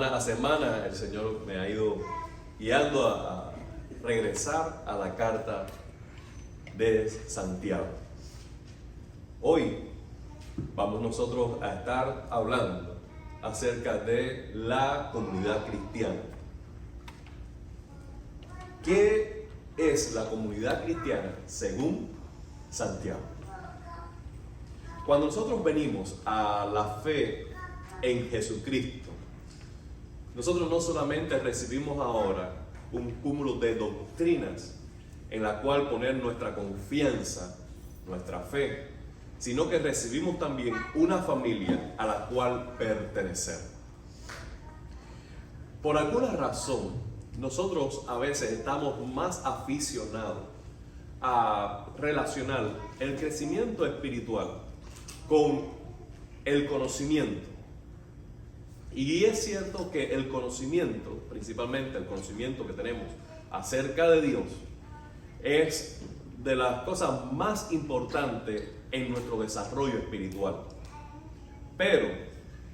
semana a semana el Señor me ha ido guiando a regresar a la carta de Santiago. Hoy vamos nosotros a estar hablando acerca de la comunidad cristiana. ¿Qué es la comunidad cristiana según Santiago? Cuando nosotros venimos a la fe en Jesucristo, nosotros no solamente recibimos ahora un cúmulo de doctrinas en la cual poner nuestra confianza, nuestra fe, sino que recibimos también una familia a la cual pertenecer. Por alguna razón, nosotros a veces estamos más aficionados a relacionar el crecimiento espiritual con el conocimiento. Y es cierto que el conocimiento, principalmente el conocimiento que tenemos acerca de Dios, es de las cosas más importantes en nuestro desarrollo espiritual. Pero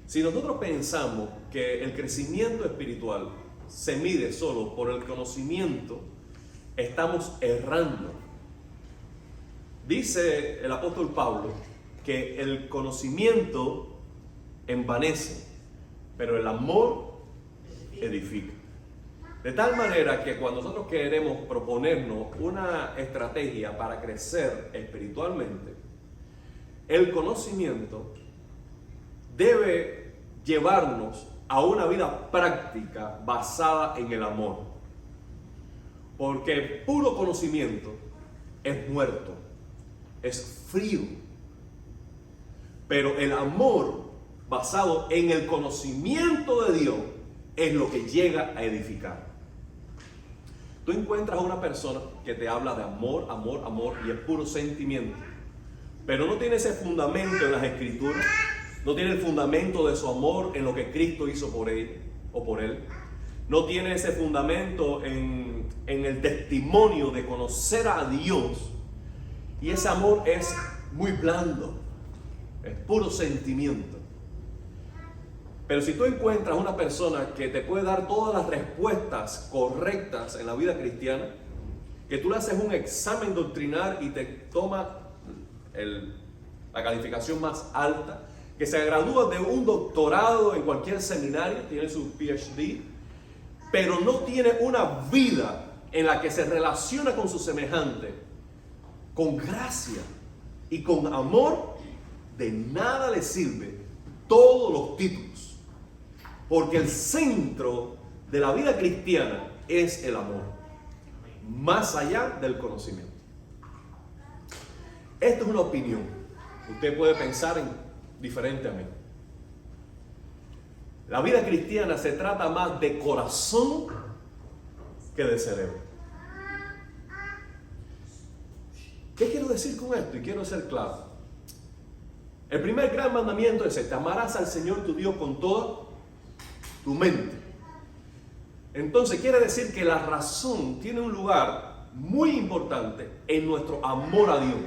si nosotros pensamos que el crecimiento espiritual se mide solo por el conocimiento, estamos errando. Dice el apóstol Pablo que el conocimiento envanece, pero el amor edifica. De tal manera que cuando nosotros queremos proponernos una estrategia para crecer espiritualmente, el conocimiento debe llevarnos a una vida práctica basada en el amor. Porque el puro conocimiento es muerto, es frío. Pero el amor basado en el conocimiento de Dios es lo que llega a edificar. Tú encuentras a una persona que te habla de amor, amor, amor y es puro sentimiento, pero no tiene ese fundamento en las Escrituras, no tiene el fundamento de su amor en lo que Cristo hizo por él o por él, no tiene ese fundamento en el testimonio de conocer a Dios, y ese amor es muy blando, es puro sentimiento. Pero si tú encuentras una persona que te puede dar todas las respuestas correctas en la vida cristiana, que tú le haces un examen doctrinal y te toma la calificación más alta, que se gradúa de un doctorado en cualquier seminario, tiene su PhD, pero no tiene una vida en la que se relaciona con su semejante, con gracia y con amor, de nada le sirve todos los títulos. Porque el centro de la vida cristiana es el amor, más allá del conocimiento. Esta es una opinión. Usted puede pensar en diferente a mí. La vida cristiana se trata más de corazón que de cerebro. ¿Qué quiero decir con esto? Y quiero ser claro. El primer gran mandamiento es este: amarás al Señor tu Dios con toda tu mente. Entonces quiere decir que la razón tiene un lugar muy importante en nuestro amor a Dios.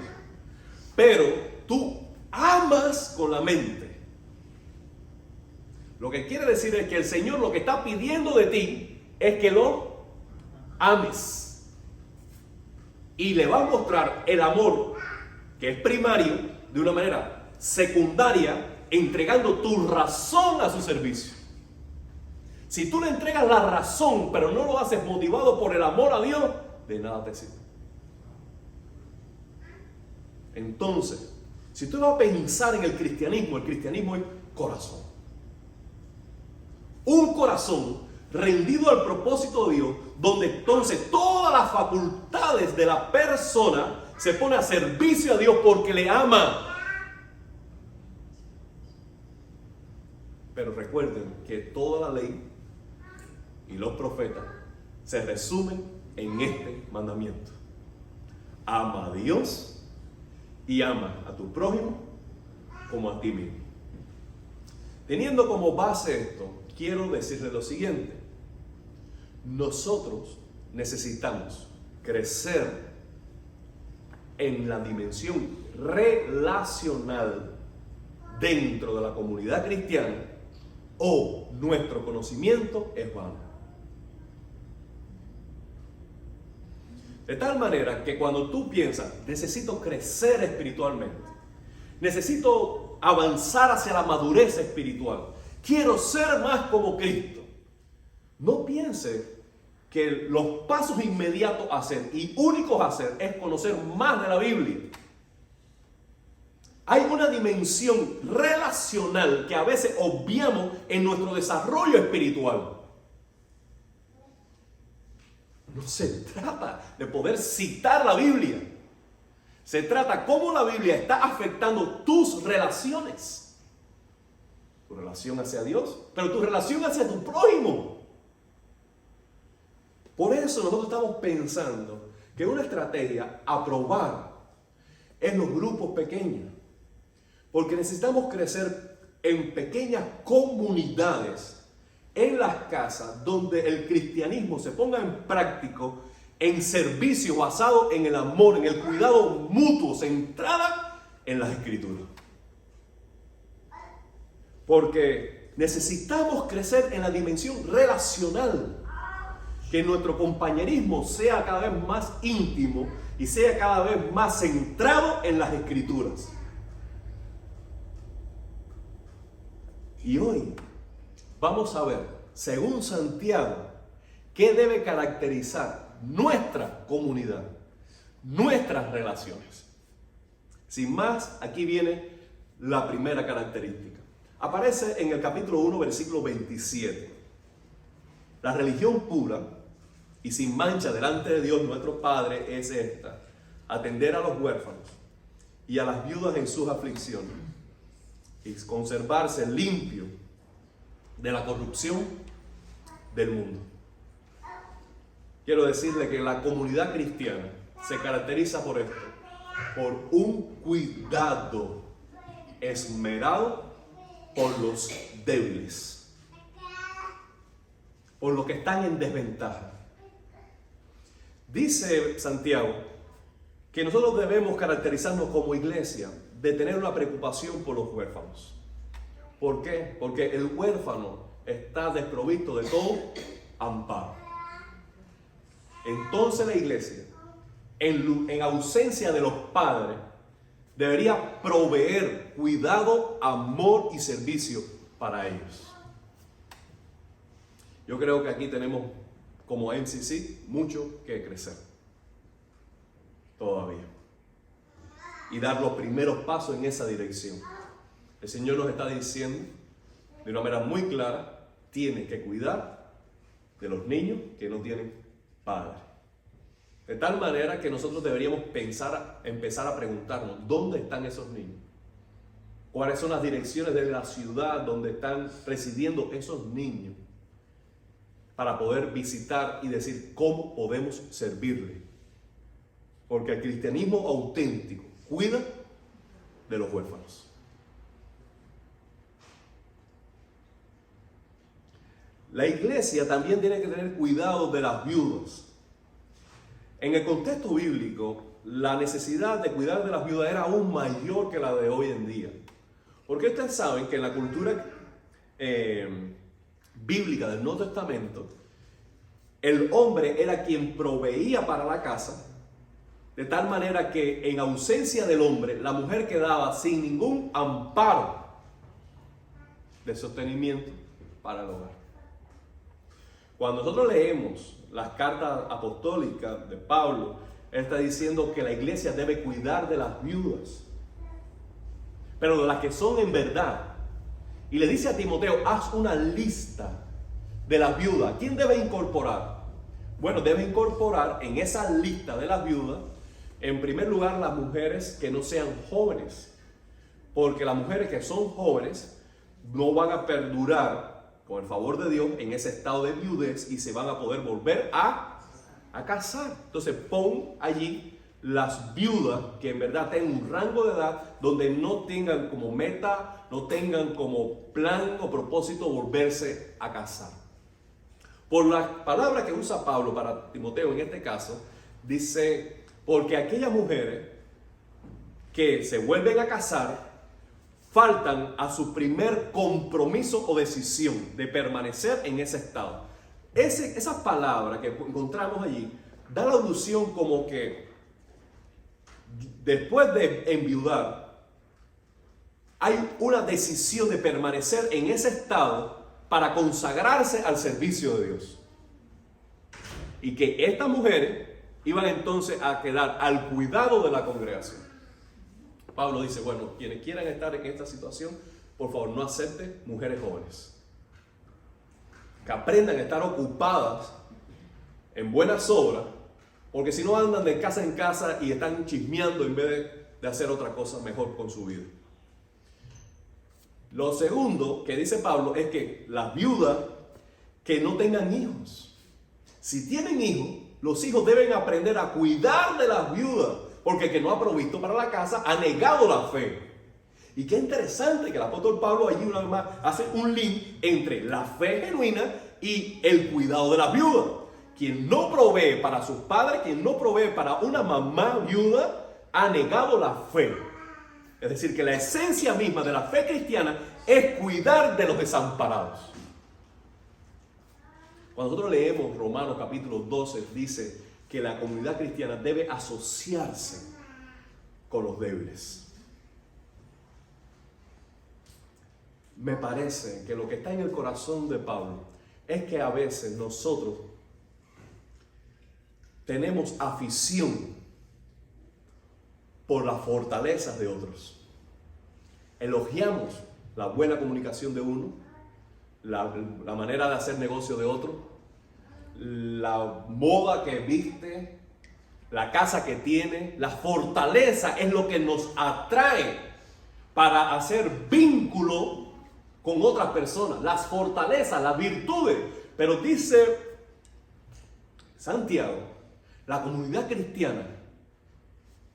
Pero tú amas con la mente. Lo que quiere decir es que el Señor lo que está pidiendo de ti es que lo ames. Y le va a mostrar el amor que es primario de una manera secundaria, entregando tu razón a su servicio. Si tú le entregas la razón, pero no lo haces motivado por el amor a Dios, de nada te sirve. Entonces, si tú vas a pensar en el cristianismo es corazón. Un corazón rendido al propósito de Dios, donde entonces todas las facultades de la persona se pone a servicio a Dios porque le ama. Pero recuerden que toda la ley y los profetas se resumen en este mandamiento: ama a Dios y ama a tu prójimo como a ti mismo. Teniendo como base esto, quiero decirle lo siguiente: nosotros necesitamos crecer en la dimensión relacional dentro de la comunidad cristiana o nuestro conocimiento es vano. De tal manera que cuando tú piensas, necesito crecer espiritualmente, necesito avanzar hacia la madurez espiritual, quiero ser más como Cristo, no pienses que los pasos inmediatos a hacer y únicos a hacer es conocer más de la Biblia. Hay una dimensión relacional que a veces obviamos en nuestro desarrollo espiritual. No se trata de poder citar la Biblia. Se trata cómo la Biblia está afectando tus relaciones. Tu relación hacia Dios, pero tu relación hacia tu prójimo. Por eso nosotros estamos pensando que una estrategia a probar es los grupos pequeños. Porque necesitamos crecer en pequeñas comunidades, en las casas, donde el cristianismo se ponga en práctico en servicio basado en el amor, en el cuidado mutuo, centrada en las Escrituras. Porque necesitamos crecer en la dimensión relacional, que nuestro compañerismo sea cada vez más íntimo y sea cada vez más centrado en las Escrituras. Y hoy vamos a ver, según Santiago, qué debe caracterizar nuestra comunidad, nuestras relaciones. Sin más, aquí viene la primera característica. Aparece en el capítulo 1, versículo 27. La religión pura y sin mancha delante de Dios nuestro Padre es esta: atender a los huérfanos y a las viudas en sus aflicciones y conservarse limpio de la corrupción del mundo. Quiero decirle que la comunidad cristiana se caracteriza por esto, por un cuidado esmerado por los débiles, por los que están en desventaja. Dice Santiago que nosotros debemos caracterizarnos como iglesia de tener una preocupación por los huérfanos. ¿Por qué? Porque el huérfano está desprovisto de todo amparo. Entonces la iglesia, en ausencia de los padres, debería proveer cuidado, amor y servicio para ellos. Yo creo que aquí tenemos como MCC mucho que crecer todavía y dar los primeros pasos en esa dirección. El Señor nos está diciendo de una manera muy clara: tiene que cuidar de los niños que no tienen padre. De tal manera que nosotros deberíamos empezar a preguntarnos: ¿dónde están esos niños? ¿Cuáles son las direcciones de la ciudad donde están residiendo esos niños? Para poder visitar y decir cómo podemos servirle. Porque el cristianismo auténtico cuida de los huérfanos. La iglesia también tiene que tener cuidado de las viudas. En el contexto bíblico, la necesidad de cuidar de las viudas era aún mayor que la de hoy en día. Porque ustedes saben que en la cultura bíblica del Nuevo Testamento, el hombre era quien proveía para la casa, de tal manera que en ausencia del hombre, la mujer quedaba sin ningún amparo de sostenimiento para el hogar. Cuando nosotros leemos las cartas apostólicas de Pablo, él está diciendo que la iglesia debe cuidar de las viudas, pero de las que son en verdad. Y le dice a Timoteo: haz una lista de las viudas. ¿Quién debe incorporar? Bueno, debe incorporar en esa lista de las viudas, en primer lugar, las mujeres que no sean jóvenes, porque las mujeres que son jóvenes no van a perdurar, con el favor de Dios, en ese estado de viudez y se van a poder volver a casar. Entonces pon allí las viudas que en verdad tengan un rango de edad donde no tengan como meta, no tengan como plan o propósito volverse a casar. Por la palabra que usa Pablo para Timoteo en este caso, dice: porque aquellas mujeres que se vuelven a casar faltan a su primer compromiso o decisión de permanecer en ese estado. Esa palabra que encontramos allí da la alusión como que después de enviudar hay una decisión de permanecer en ese estado para consagrarse al servicio de Dios. Y que estas mujeres iban entonces a quedar al cuidado de la congregación. Pablo dice, bueno, quienes quieran estar en esta situación, por favor, no acepten mujeres jóvenes. Que aprendan a estar ocupadas en buenas obras, porque si no andan de casa en casa y están chismeando en vez de hacer otra cosa mejor con su vida. Lo segundo que dice Pablo es que las viudas que no tengan hijos, si tienen hijos, los hijos deben aprender a cuidar de las viudas, porque el que no ha provisto para la casa ha negado la fe. Y qué interesante que el apóstol Pablo allí una vez más hace un link entre la fe genuina y el cuidado de las viudas. Quien no provee para sus padres, quien no provee para una mamá viuda, ha negado la fe. Es decir, que la esencia misma de la fe cristiana es cuidar de los desamparados. Cuando nosotros leemos Romanos capítulo 12, dice que la comunidad cristiana debe asociarse con los débiles. Me parece que lo que está en el corazón de Pablo es que a veces nosotros tenemos afición por las fortalezas de otros. Elogiamos la buena comunicación de uno, la manera de hacer negocio de otro, la moda que viste, la casa que tiene. La fortaleza es lo que nos atrae para hacer vínculo con otras personas, las fortalezas, las virtudes. Pero dice Santiago, la comunidad cristiana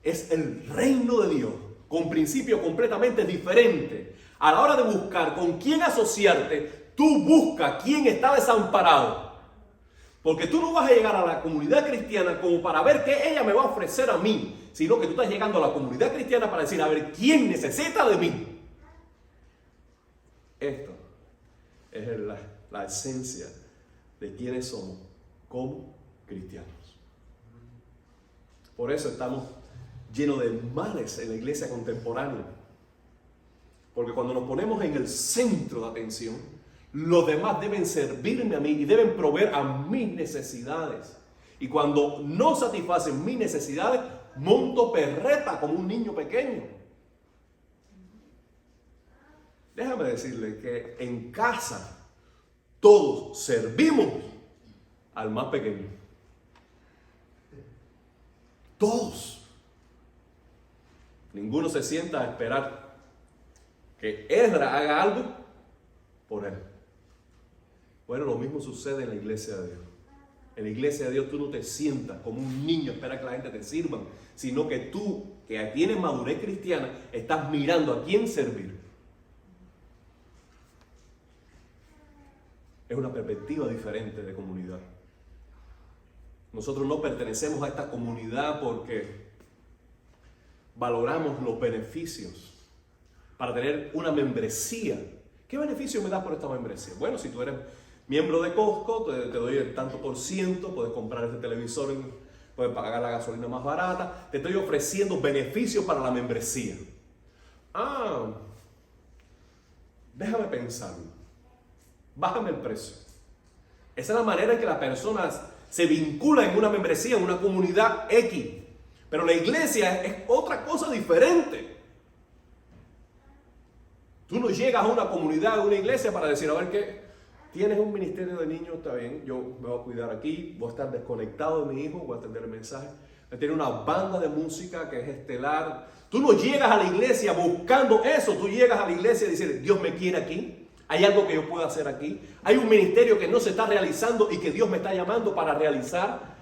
es el reino de Dios, con principios completamente diferentes. A la hora de buscar con quién asociarte, tú busca quién está desamparado. Porque tú no vas a llegar a la comunidad cristiana como para ver qué ella me va a ofrecer a mí, sino que tú estás llegando a la comunidad cristiana para decir, a ver, ¿quién necesita de mí? Esto es la esencia de quiénes somos como cristianos. Por eso estamos llenos de males en la iglesia contemporánea. Porque cuando nos ponemos en el centro de atención, los demás deben servirme a mí y deben proveer a mis necesidades. Y cuando no satisfacen mis necesidades, monto perreta como un niño pequeño. Déjame decirle que en casa todos servimos al más pequeño. Todos. Ninguno se sienta a esperar que Esdras haga algo por él. Bueno, lo mismo sucede en la iglesia de Dios. En la iglesia de Dios tú no te sientas como un niño a esperar que la gente te sirva, sino que tú, que tienes madurez cristiana, estás mirando a quién servir. Es una perspectiva diferente de comunidad. Nosotros no pertenecemos a esta comunidad porque valoramos los beneficios para tener una membresía. ¿Qué beneficio me das por esta membresía? Bueno, si tú eres miembro de Costco, te doy el tanto por ciento, puedes comprar este televisor, puedes pagar la gasolina más barata, te estoy ofreciendo beneficios para la membresía. Déjame pensarlo. Bájame el precio. Esa es la manera en que las personas se vinculan en una membresía, en una comunidad X. Pero la iglesia es otra cosa diferente. Tú no llegas a una comunidad, a una iglesia para decir, a ver qué, tienes un ministerio de niños, está bien, yo me voy a cuidar aquí, voy a estar desconectado de mi hijo, voy a atender el mensaje. Tiene una banda de música que es estelar. Tú no llegas a la iglesia buscando eso, tú llegas a la iglesia y dices, Dios me quiere aquí. Hay algo que yo pueda hacer aquí. Hay un ministerio que no se está realizando y que Dios me está llamando para realizar.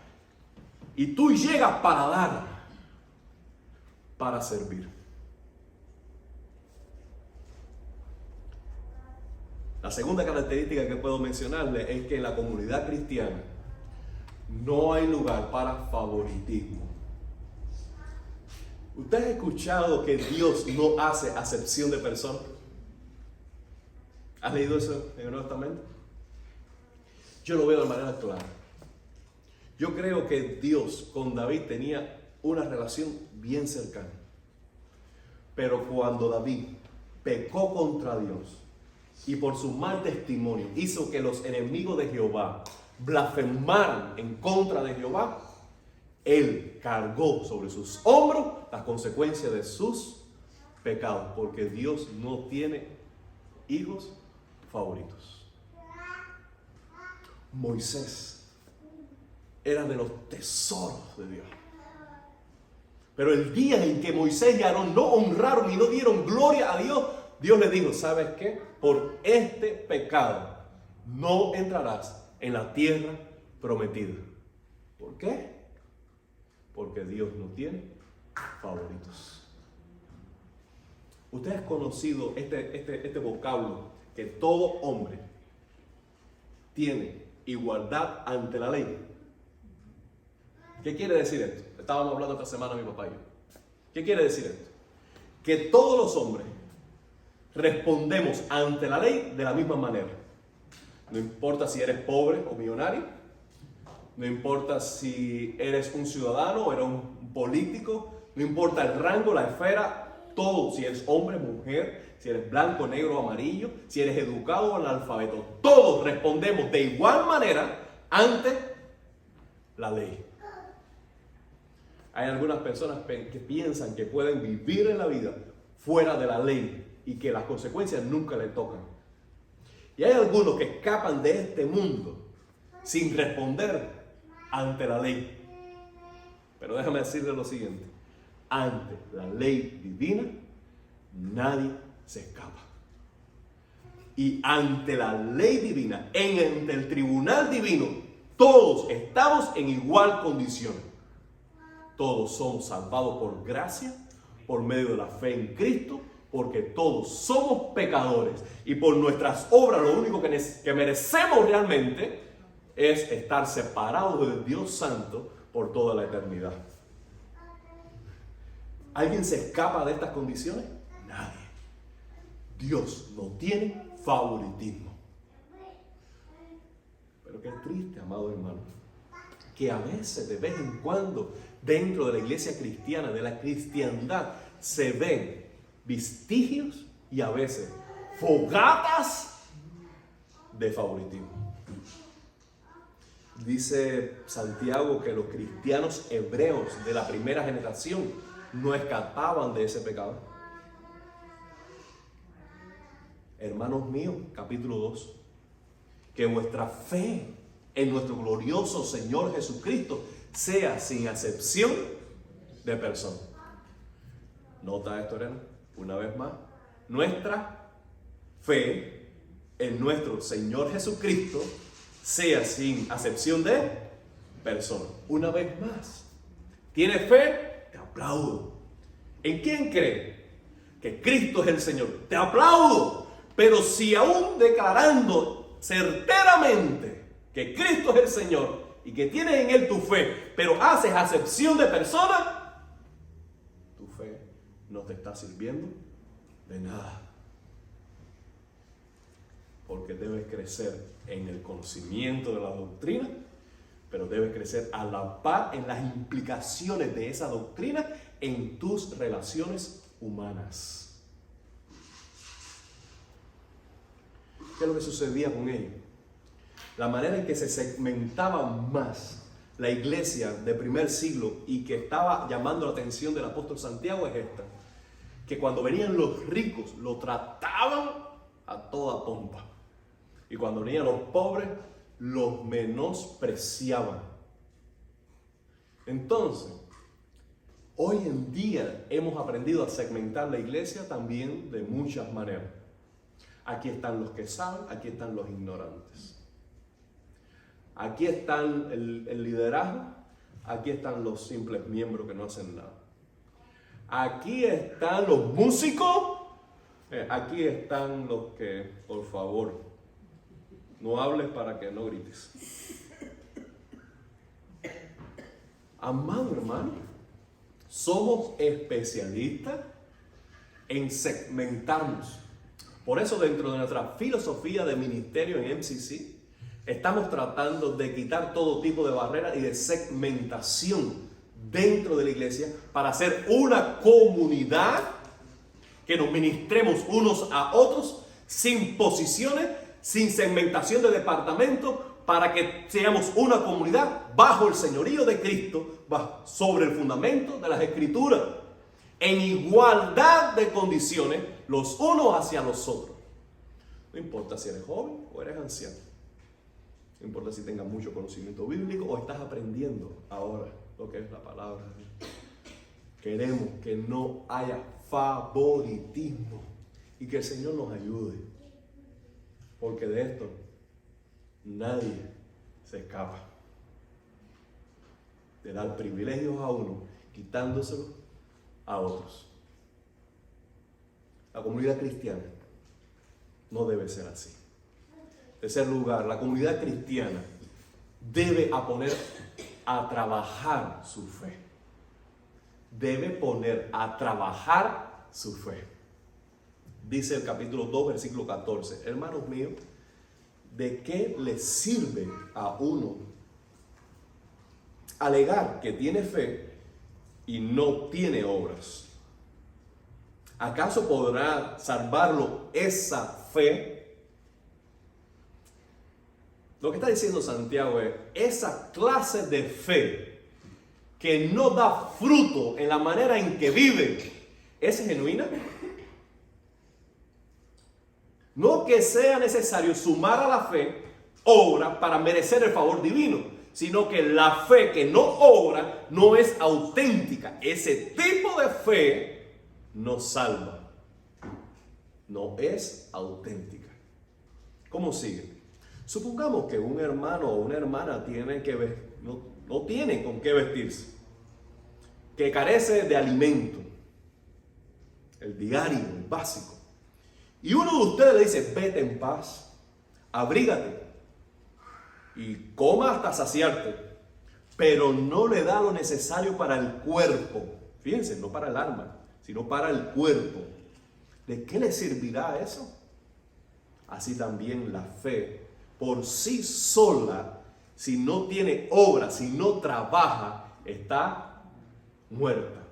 Y tú llegas para dar, para servir. La segunda característica que puedo mencionarle es que en la comunidad cristiana no hay lugar para favoritismo. ¿Usted ha escuchado que Dios no hace acepción de personas? ¿Has leído eso en el Nuevo Testamento? Yo lo veo de manera clara. Yo creo que Dios con David tenía una relación bien cercana. Pero cuando David pecó contra Dios y por su mal testimonio hizo que los enemigos de Jehová blasfemaran en contra de Jehová, él cargó sobre sus hombros las consecuencias de sus pecados, porque Dios no tiene hijos favoritos. Moisés era de los tesoros de Dios. Pero el día en que Moisés y Aarón no honraron y no dieron gloria a Dios, Dios le dijo, ¿sabes qué? Por este pecado no entrarás en la tierra prometida. ¿Por qué? Porque Dios no tiene favoritos. Usted ha conocido este vocablo que todo hombre tiene igualdad ante la ley. ¿Qué quiere decir esto? Estábamos hablando esta semana mi papá y yo. ¿Qué quiere decir esto? Que todos los hombres respondemos ante la ley de la misma manera. No importa si eres pobre o millonario, no importa si eres un ciudadano o eres un político, no importa el rango, la esfera, todo, si eres hombre, mujer, si eres blanco, negro, amarillo, si eres educado o analfabeto, todos respondemos de igual manera ante la ley. Hay algunas personas que piensan que pueden vivir en la vida fuera de la ley y que las consecuencias nunca les tocan. Y hay algunos que escapan de este mundo sin responder ante la ley. Pero déjame decirle lo siguiente: ante la ley divina nadie se escapa. Y ante la ley divina, ante el tribunal divino, todos estamos en igual condición. Todos somos salvados por gracia, por medio de la fe en Cristo, porque todos somos pecadores. Y por nuestras obras lo único que merecemos realmente es estar separados de Dios Santo por toda la eternidad. ¿Alguien se escapa de estas condiciones? Nadie. Dios no tiene favoritismo. Pero qué triste, amado hermano, que a veces, de vez en cuando, dentro de la iglesia cristiana, de la cristiandad, se ven vestigios y a veces fogatas de favoritismo. Dice Santiago que los cristianos hebreos de la primera generación no escapaban de ese pecado. Hermanos míos, capítulo 2, que vuestra fe en nuestro glorioso Señor Jesucristo sea sin acepción de persona. Nota esto, Elena, una vez más. Nuestra fe en nuestro Señor Jesucristo sea sin acepción de persona. Una vez más. ¿Tienes fe? Te aplaudo. ¿En quién cree? Que Cristo es el Señor. Te aplaudo. Pero si aún declarando certeramente que Cristo es el Señor y que tienes en Él tu fe, pero haces acepción de persona, tu fe no te está sirviendo de nada. Porque debes crecer en el conocimiento de la doctrina, pero debes crecer a la par en las implicaciones de esa doctrina en tus relaciones humanas. ¿Qué es lo que sucedía con ellos? La manera en que se segmentaba más la iglesia del primer siglo y que estaba llamando la atención del apóstol Santiago es esta: que cuando venían los ricos lo trataban a toda pompa, y cuando venían los pobres los menospreciaban. Entonces, hoy en día hemos aprendido a segmentar la iglesia también de muchas maneras. Aquí están los que saben, aquí están los ignorantes. Aquí están el liderazgo, aquí están los simples miembros que no hacen nada. Aquí están los músicos, aquí están los que, por favor, no hables para que no grites. Amado hermano, Somos especialistas en segmentarnos. Por eso dentro de nuestra filosofía de ministerio en MCC, estamos tratando de quitar todo tipo de barreras y de segmentación dentro de la iglesia para hacer una comunidad que nos ministremos unos a otros sin posiciones, sin segmentación de departamento, para que seamos una comunidad bajo el señorío de Cristo, sobre el fundamento de las Escrituras, en igualdad de condiciones los unos hacia los otros. No importa si eres joven o eres anciano. No importa si tengas mucho conocimiento bíblico o estás aprendiendo ahora lo que es la palabra de Dios. Queremos que no haya favoritismo y que el Señor nos ayude. Porque de esto nadie se escapa. De dar privilegios a uno, quitándoselos a otros. La comunidad cristiana no debe ser así. En tercer lugar, la comunidad cristiana debe poner a trabajar su fe. Debe poner a trabajar su fe. Dice el capítulo 2, versículo 14. Hermanos míos, ¿de qué le sirve a uno alegar que tiene fe y no tiene obras? ¿Acaso podrá salvarlo esa fe? Lo que está diciendo Santiago es, esa clase de fe que no da fruto en la manera en que vive, ¿es genuina? No que sea necesario sumar a la fe obra para merecer el favor divino, sino que la fe que no obra no es auténtica. Ese tipo de fe no salva, no es auténtica. ¿Cómo sigue? Supongamos que un hermano o una hermana no tiene con qué vestirse, que carece de alimento, el diario, el básico. Y uno de ustedes le dice, vete en paz, abrígate y coma hasta saciarte, pero no le da lo necesario para el cuerpo. Fíjense, no para el alma, sino para el cuerpo. ¿De qué le servirá eso? Así también la fe por sí sola, si no tiene obra, si no trabaja, está muerta.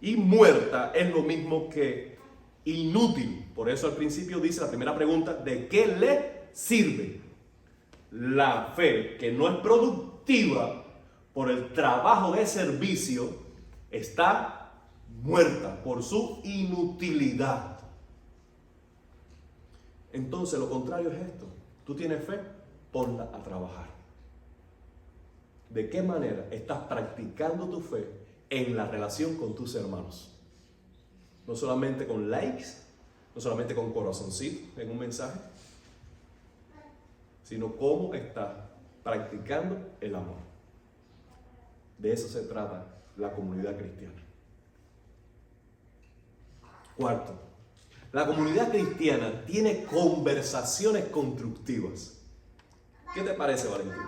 Y muerta es lo mismo que inútil. Por eso al principio dice la primera pregunta, ¿de qué le sirve? La fe que no es productiva por el trabajo de servicio está muerta por su inutilidad. Entonces lo contrario es esto. Tú tienes fe, ponla a trabajar. ¿De qué manera estás practicando tu fe en la relación con tus hermanos? No solamente con likes, no solamente con corazoncito en un mensaje, sino cómo estás practicando el amor. De eso se trata la comunidad cristiana. Cuarto, la comunidad cristiana tiene conversaciones constructivas. ¿Qué te parece, Valentín?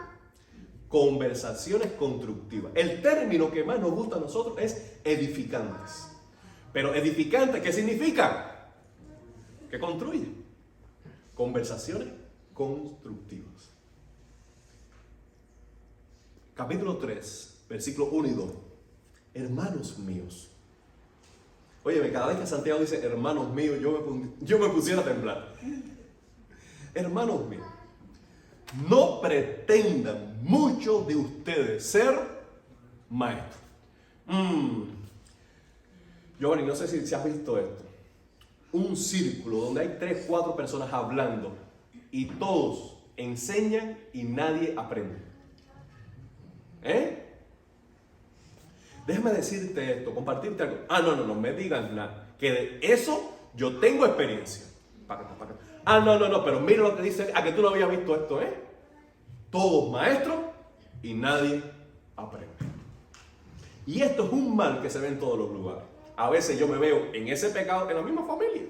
Conversaciones constructivas. El término que más nos gusta a nosotros es edificantes. Pero edificante, ¿qué significa? Que construye. Conversaciones constructivas. Capítulo 3, versículos 1 y 2. Hermanos míos. Óyeme, cada vez que Santiago dice hermanos míos, yo me pusiera a temblar. Hermanos míos, no pretendan muchos de ustedes ser maestros. Giovanni, no sé si has visto esto. Un círculo donde hay 3, 4 personas hablando y todos enseñan y nadie aprende. Déjame decirte esto, compartirte algo. No me digas nada. Que de eso yo tengo experiencia. No, pero mira lo que dice. A que tú no habías visto esto, Todos maestros y nadie aprende. Y esto es un mal que se ve en todos los lugares. A veces yo me veo en ese pecado en la misma familia.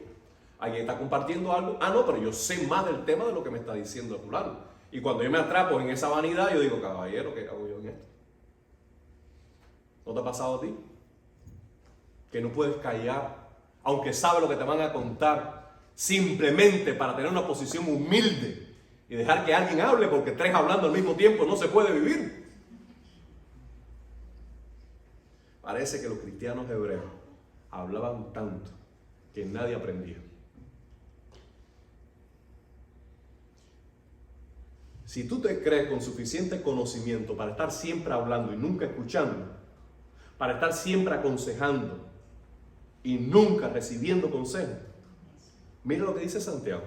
Alguien está compartiendo algo. Pero yo sé más del tema de lo que me está diciendo el fulano. Y cuando yo me atrapo en esa vanidad, yo digo, caballero, ¿qué hago yo en esto? ¿No te ha pasado a ti? que no puedes callar, aunque sabes lo que te van a contar, simplemente para tener una posición humilde y dejar que alguien hable, porque tres hablando al mismo tiempo no se puede vivir. Parece que los cristianos hebreos hablaban tanto que nadie aprendía. Si tú te crees con suficiente conocimiento para estar siempre hablando y nunca escuchando, para estar siempre aconsejando y nunca recibiendo consejo, mira lo que dice Santiago.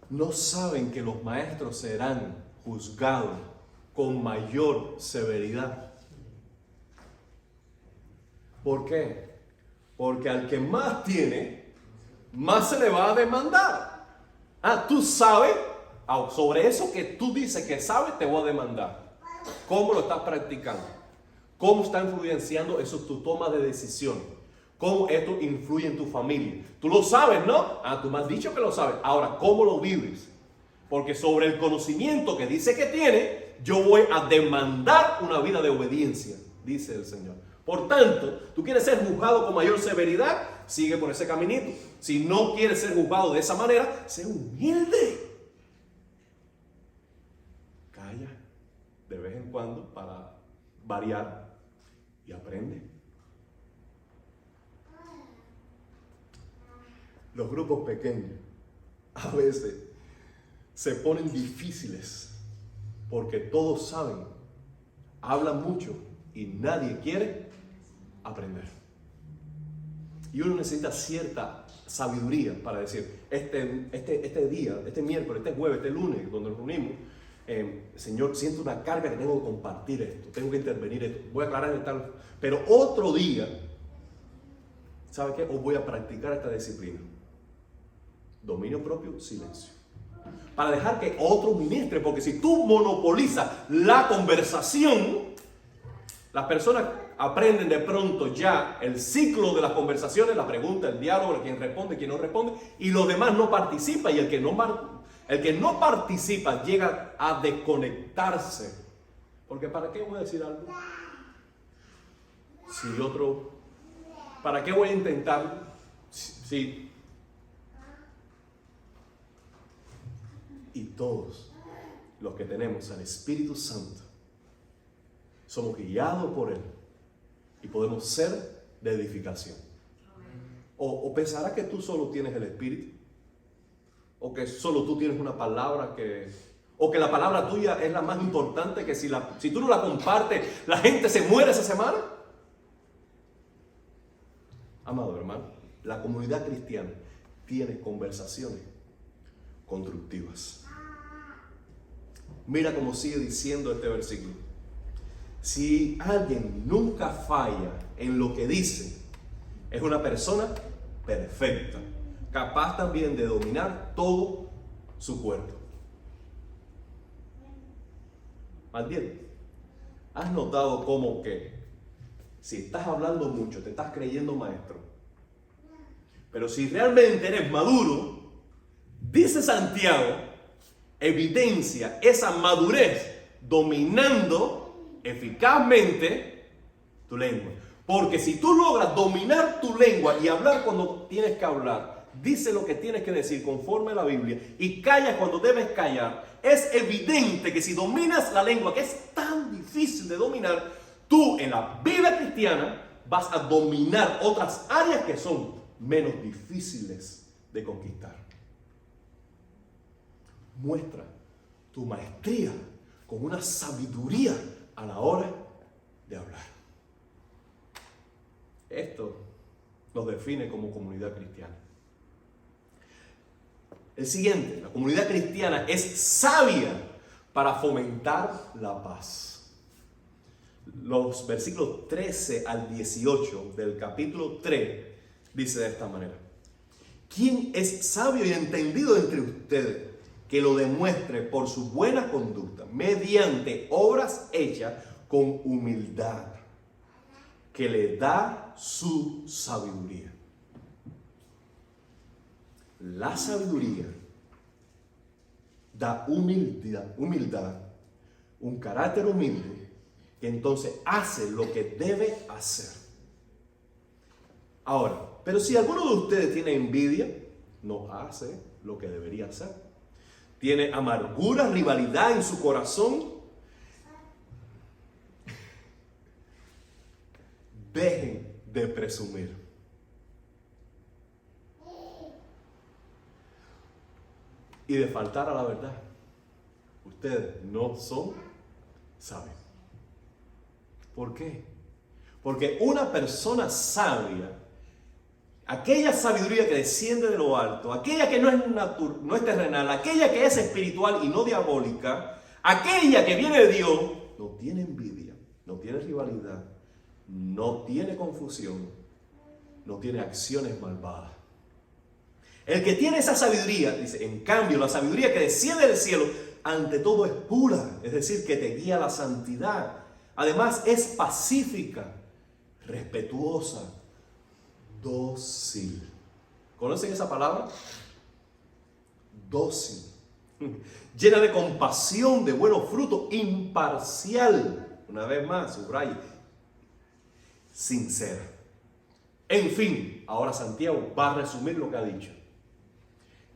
No saben que los maestros serán juzgados con mayor severidad. ¿Por qué? Porque al que más tiene, más se le va a demandar. Tú sabes, sobre eso que tú dices que sabes, te voy a demandar. ¿Cómo lo estás practicando? ¿Cómo está influenciando eso tu toma de decisión? ¿Cómo esto influye en tu familia? Tú lo sabes, ¿no? Tú me has dicho que lo sabes. Ahora, ¿cómo lo vives? Porque sobre el conocimiento que dice que tiene, yo voy a demandar una vida de obediencia, dice el Señor. Por tanto, tú quieres ser juzgado con mayor severidad, sigue por ese caminito. Si no quieres ser juzgado de esa manera, sé humilde. Calla de vez en cuando para variar y aprende. Los grupos pequeños a veces se ponen difíciles porque todos saben, hablan mucho y nadie quiere aprender. Y uno necesita cierta sabiduría para decir, este día, este miércoles, este jueves, este lunes, donde nos reunimos, Señor, siento una carga que tengo que compartir esto, tengo que intervenir esto, voy a aclarar el tal, pero otro día, ¿sabe qué? Os voy a practicar esta disciplina. Dominio propio, silencio. Para dejar que otro ministre, porque si tú monopolizas la conversación, las personas aprenden de pronto ya el ciclo de las conversaciones, la pregunta, el diálogo, quién responde, quién no responde, y los demás no participan, y el que no participa llega a desconectarse. Porque ¿para qué voy a decir algo? Si otro, ¿para qué voy a intentar? Si y todos los que tenemos al Espíritu Santo somos guiados por Él y podemos ser de edificación. O pensarás que tú solo tienes el Espíritu, o que solo tú tienes una palabra o que la palabra tuya es la más importante, que si tú no la compartes, la gente se muere esa semana. Amado hermano, la comunidad cristiana tiene conversaciones constructivas. Mira cómo sigue diciendo este versículo. Si alguien nunca falla en lo que dice, es una persona perfecta, capaz también de dominar todo su cuerpo. ¿Entiendes? ¿Has notado cómo que si estás hablando mucho, te estás creyendo maestro, pero si realmente eres maduro, dice Santiago, evidencia esa madurez dominando eficazmente tu lengua? Porque si tú logras dominar tu lengua y hablar cuando tienes que hablar, dice lo que tienes que decir conforme a la Biblia y callas cuando debes callar, es evidente que si dominas la lengua, que es tan difícil de dominar, tú en la vida cristiana vas a dominar otras áreas que son menos difíciles de conquistar. Muestra tu maestría con una sabiduría a la hora de hablar. Esto nos define como comunidad cristiana. El siguiente, la comunidad cristiana es sabia para fomentar la paz. Los versículos 13 al 18 del capítulo 3 dice de esta manera: ¿quién es sabio y entendido entre ustedes? Que lo demuestre por su buena conducta, mediante obras hechas con humildad, que le da su sabiduría. La sabiduría da humildad, un carácter humilde que entonces hace lo que debe hacer. Ahora, pero si alguno de ustedes tiene envidia, no hace lo que debería hacer. Tiene amargura, rivalidad en su corazón. Dejen de presumir. Y de faltar a la verdad. Ustedes no son sabios. ¿Por qué? Porque una persona sabia, aquella sabiduría que desciende de lo alto, aquella que no es terrenal, aquella que es espiritual y no diabólica, aquella que viene de Dios, no tiene envidia, no tiene rivalidad, no tiene confusión, no tiene acciones malvadas. El que tiene esa sabiduría, dice, en cambio, la sabiduría que desciende del cielo, ante todo es pura, es decir, que te guía a la santidad. Además, es pacífica, respetuosa, dócil. ¿Conocen esa palabra? Dócil. Llena de compasión, de buenos frutos, imparcial. Una vez más, subraye. Sincera. En fin, ahora Santiago va a resumir lo que ha dicho.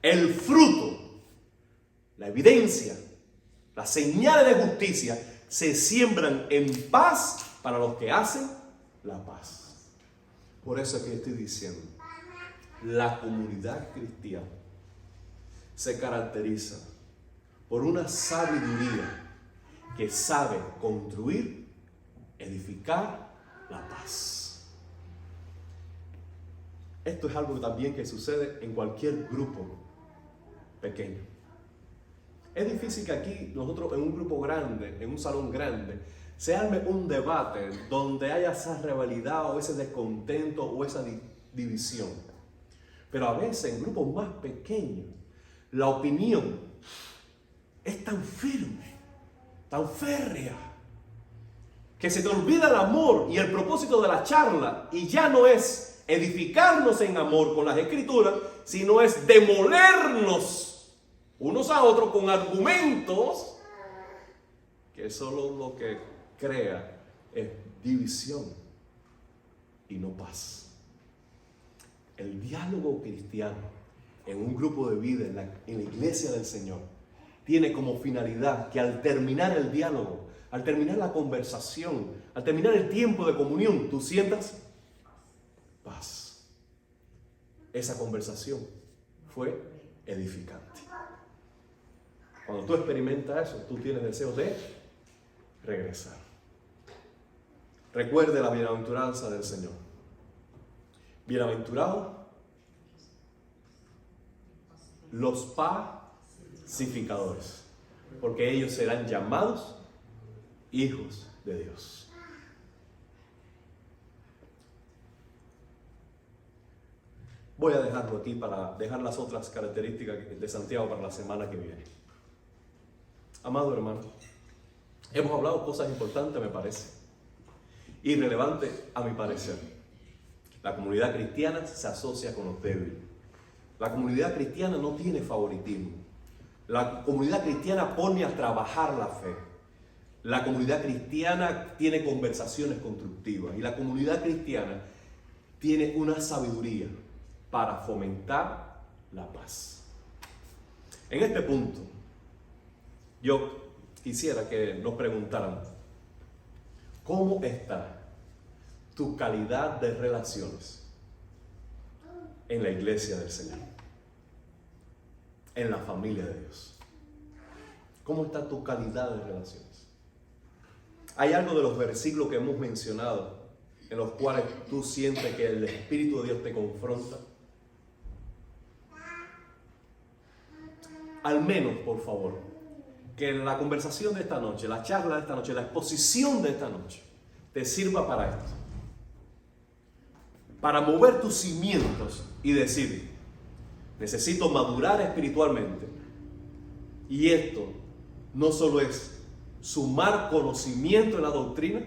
El fruto, la evidencia, las señales de justicia se siembran en paz para los que hacen la paz. Por eso es que estoy diciendo, la comunidad cristiana se caracteriza por una sabiduría que sabe construir, edificar la paz. Esto es algo también que sucede en cualquier grupo pequeño. Es difícil que aquí nosotros en un grupo grande, en un salón grande, se arme un debate donde haya esa rivalidad o ese descontento o esa división. Pero a veces en grupos más pequeños, la opinión es tan firme, tan férrea, que se te olvida el amor y el propósito de la charla y ya no es edificarnos en amor con las escrituras, sino es demolernos unos a otros con argumentos que solo lo que crea es división y no paz. El diálogo cristiano en un grupo de vida en la iglesia del Señor tiene como finalidad que al terminar el diálogo, al terminar la conversación, al terminar el tiempo de comunión, tú sientas paz. Esa conversación fue edificante. Cuando tú experimentas eso, tú tienes deseos de regresar. Recuerde la bienaventuranza del Señor. Bienaventurados los pacificadores, porque ellos serán llamados hijos de Dios. Voy a dejarlo aquí para dejar las otras características de Santiago para la semana que viene. Amado hermano, hemos hablado cosas importantes, me parece, y relevantes a mi parecer. La comunidad cristiana se asocia con los débiles. La comunidad cristiana no tiene favoritismo. La comunidad cristiana pone a trabajar la fe. La comunidad cristiana tiene conversaciones constructivas. Y la comunidad cristiana tiene una sabiduría para fomentar la paz. En este punto, yo quisiera que nos preguntaran, ¿cómo está tu calidad de relaciones en la iglesia del Señor? En la familia de Dios. ¿Cómo está tu calidad de relaciones? ¿Hay algo de los versículos que hemos mencionado en los cuales tú sientes que el Espíritu de Dios te confronta? Al menos, por favor, que la conversación de esta noche, la charla de esta noche, la exposición de esta noche, te sirva para esto. Para mover tus cimientos y decir, necesito madurar espiritualmente. Y esto no solo es sumar conocimiento en la doctrina,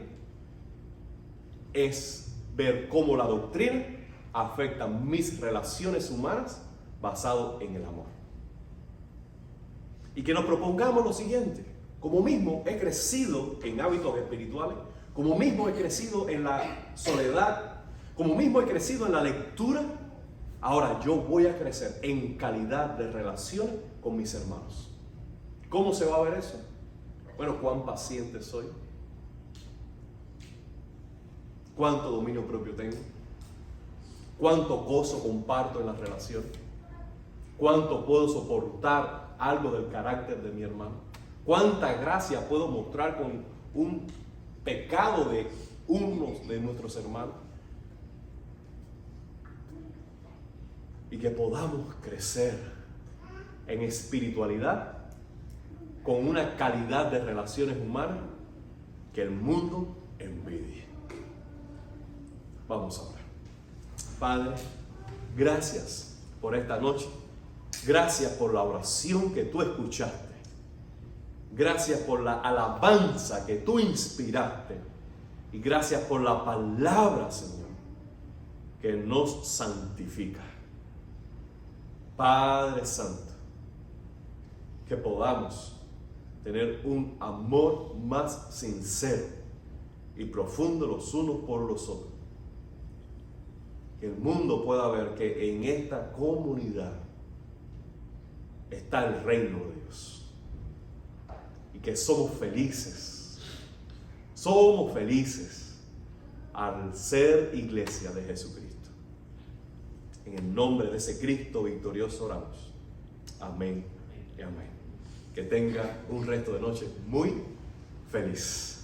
es ver cómo la doctrina afecta mis relaciones humanas basado en el amor. Y que nos propongamos lo siguiente: como mismo he crecido en hábitos espirituales, como mismo he crecido en la soledad, como mismo he crecido en la lectura, ahora yo voy a crecer en calidad de relaciones con mis hermanos. ¿Cómo se va a ver eso? Bueno, cuán paciente soy, cuánto dominio propio tengo, cuánto gozo comparto en las relaciones, cuánto puedo soportar algo del carácter de mi hermano, cuánta gracia puedo mostrar con un pecado de unos de nuestros hermanos, y que podamos crecer en espiritualidad con una calidad de relaciones humanas que el mundo envidia. Vamos a orar. Padre, gracias por esta noche. Gracias por la oración que tú escuchaste. Gracias por la alabanza que tú inspiraste. Y gracias por la palabra, Señor, que nos santifica. Padre Santo, que podamos tener un amor más sincero y profundo los unos por los otros. Que el mundo pueda ver que en esta comunidad está el reino de Dios. Y que somos felices al ser iglesia de Jesucristo. En el nombre de ese Cristo victorioso oramos. Amén y amén. Que tenga un resto de noche muy feliz.